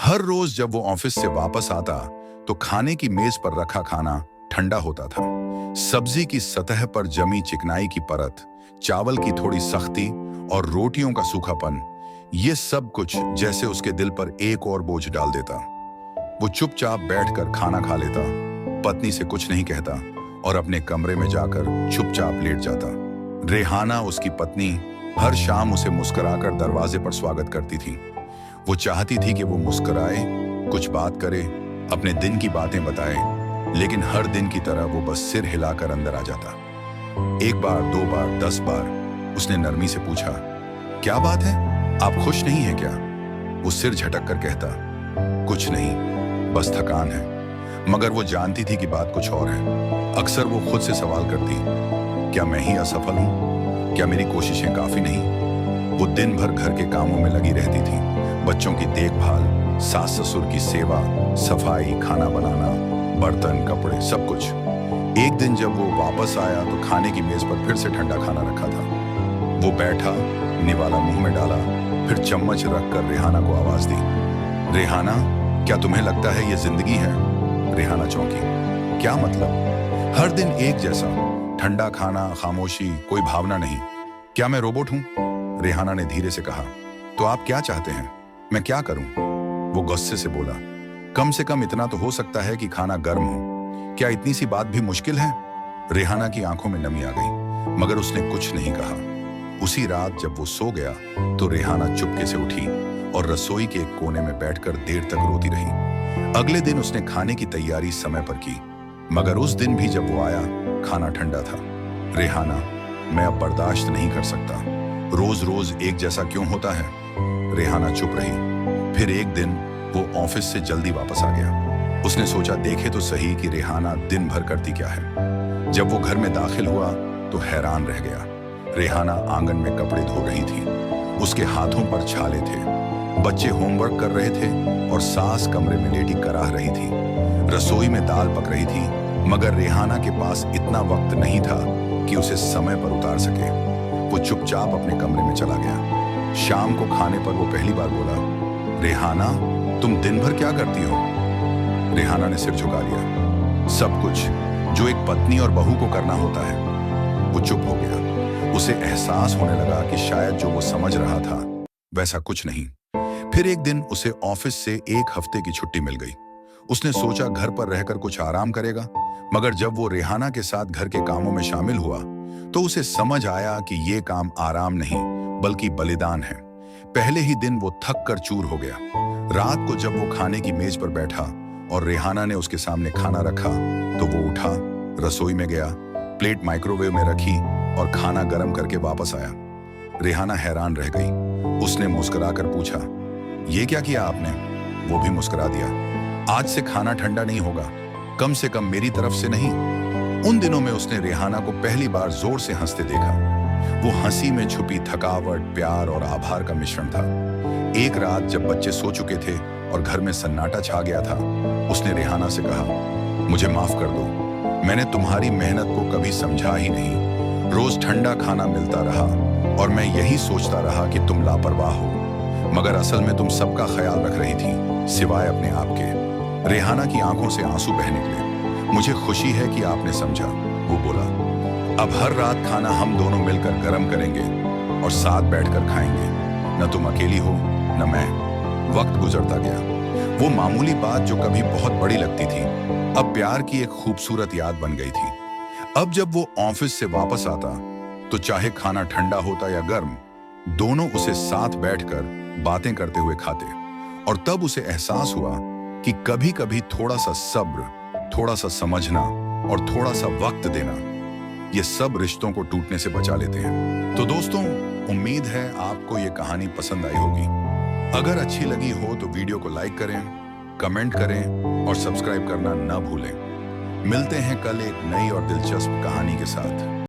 हर रोज जब वो ऑफिस से वापस आता तो खाने की मेज पर रखा खाना ठंडा होता था। सब्जी की सतह पर जमी चिकनाई की परत, चावल की थोड़ी सख्ती और रोटियों का सूखापन, ये सब कुछ जैसे उसके दिल पर एक और बोझ डाल देता। वो चुपचाप बैठकर खाना खा लेता, पत्नी से कुछ नहीं कहता और अपने कमरे में जाकर चुपचाप लेट जाता। रेहाना, उसकी पत्नी, हर शाम उसे मुस्कुराकर दरवाजे पर स्वागत करती थी। वो चाहती थी कि वो मुस्कुराए, कुछ बात करे, अपने दिन की बातें बताए, लेकिन हर दिन की तरह वो बस सिर हिलाकर अंदर आ जाता। एक बार, दो बार, 10 बार उसने नरमी से पूछा, क्या बात है, आप खुश नहीं हैं क्या? वो सिर झटक कर कहता, कुछ नहीं, बस थकान है। मगर वो जानती थी कि बात कुछ और है। अक्सर वो खुद से सवाल करती, क्या मैं ही असफल हूं? क्या मेरी कोशिशें काफी नहीं? वो दिन भर घर के कामों में लगी रहती थी, बच्चों की देखभाल, सास ससुर की सेवा, सफाई, खाना बनाना, बर्तन, कपड़े, सब कुछ। एक दिन जब वो वापस आया तो खाने की मेज पर फिर से ठंडा खाना रखा था। वो बैठा, निवाला मुंह में डाला, फिर चम्मच रखकर रेहाना को आवाज दी, रेहाना, क्या तुम्हें लगता है ये जिंदगी है? रेहाना चौंकी, क्या मतलब? हर दिन एक जैसा, ठंडा खाना, खामोशी, कोई भावना नहीं। क्या मैं रोबोट हूं? रेहाना ने धीरे से कहा, तो आप क्या चाहते हैं? मैं क्या करूं? वो गुस्से से बोला, कम से कम इतना तो हो सकता है कि खाना गर्म हो। क्या इतनी सी बात भी मुश्किल है? रेहाना की आंखों में नमी आ गई, मगर उसने कुछ नहीं कहा। उसी रात जब वो सो गया तो रेहाना चुपके से उठी और रसोई के एक कोने में बैठकर देर तक रोती रही। अगले दिन उसने खाने की तैयारी समय पर की, मगर उस दिन भी जब वो आया, खाना ठंडा था। रेहाना, मैं अब बर्दाश्त नहीं कर सकता, रोज रोज एक जैसा क्यों होता है? रेहाना चुप रही। फिर एक दिन वो ऑफिस से जल्दी वापस आ गया। उसने सोचा देखे तो सही कि रेहाना दिन भर करती क्या है। जब वो घर में दाखिल हुआ तो हैरान रह गया। रेहाना आंगन में कपड़े धो रही थी, उसके हाथों पर छाले थे, बच्चे होमवर्क कर रहे थे और सास कमरे में लेटी कराह रही थी। रसोई में दाल पक रही थी, मगर रेहाना के पास इतना वक्त नहीं था कि उसे समय पर उतार सके। वो चुपचाप अपने कमरे में चला गया। शाम को खाने पर वो पहली बार बोला, रेहाना, तुम दिन भर क्या करती हो? रेहाना ने सिर झुका लिया। सब कुछ जो एक पत्नी और बहू को करना होता है। वो चुप हो गया। उसे एहसास होने लगा कि शायद जो वो समझ रहा था वैसा कुछ नहीं। फिर एक दिन उसे ऑफिस से 1 हफ्ते की छुट्टी मिल गई। उसने सोचा घर पर रहकर कुछ आराम करेगा, मगर जब वो रेहाना के साथ घर के कामों में शामिल हुआ तो उसे समझ आया कि ये काम आराम नहीं बल्कि बलिदान है। पहले ही दिन वो थक कर चूर हो गया। रात को जब वो खाने की मेज पर बैठा और रेहाना ने उसके सामने खाना रखा तो वो उठा, रसोई में गया, प्लेट माइक्रोवेव में रखी और खाना गर्म करके वापस आया। रेहाना हैरान रह गई। उसने मुस्कुराकर पूछा, ये क्या किया आपने? वो भी मुस्कुरा दिया, आज से खाना ठंडा नहीं होगा, कम से कम मेरी तरफ से नहीं। उन दिनों में उसने रेहाना को पहली बार जोर से हंसते देखा। वो हंसी में छुपी थकावट, प्यार और आभार का मिश्रण था। एक रात जब बच्चे सो चुके थे और घर में सन्नाटा छा गया था, उसने रेहाना से कहा, मुझे माफ कर दो, मैंने तुम्हारी मेहनत को कभी समझा ही नहीं। रोज ठंडा खाना मिलता रहा और मैं यही सोचता रहा कि तुम लापरवाह हो, मगर असल में तुम सबका ख्याल रख रही थी, सिवाय अपने आप के। रेहाना की आंखों से आंसू बह निकले। मुझे खुशी है कि आपने समझा, वो बोला। अब हर रात खाना हम दोनों मिलकर गर्म करेंगे और साथ बैठकर खाएंगे। न तुम अकेली हो, न मैं। वक्त गुजरता गया। वो मामूली बात जो कभी बहुत बड़ी लगती थी, अब प्यार की एक खूबसूरत याद बन गई थी। अब जब वो ऑफिस से वापस आता तो चाहे खाना ठंडा होता या गर्म, दोनों उसे साथ बैठकर बातें करते हुए खाते। और तब उसे एहसास हुआ कि कभी कभी थोड़ा सा सब्र, थोड़ा सा समझना और थोड़ा सा वक्त देना, ये सब रिश्तों को टूटने से बचा लेते हैं। तो दोस्तों, उम्मीद है आपको ये कहानी पसंद आई होगी। अगर अच्छी लगी हो तो वीडियो को लाइक करें, कमेंट करें और सब्सक्राइब करना ना भूलें। मिलते हैं कल एक नई और दिलचस्प कहानी के साथ।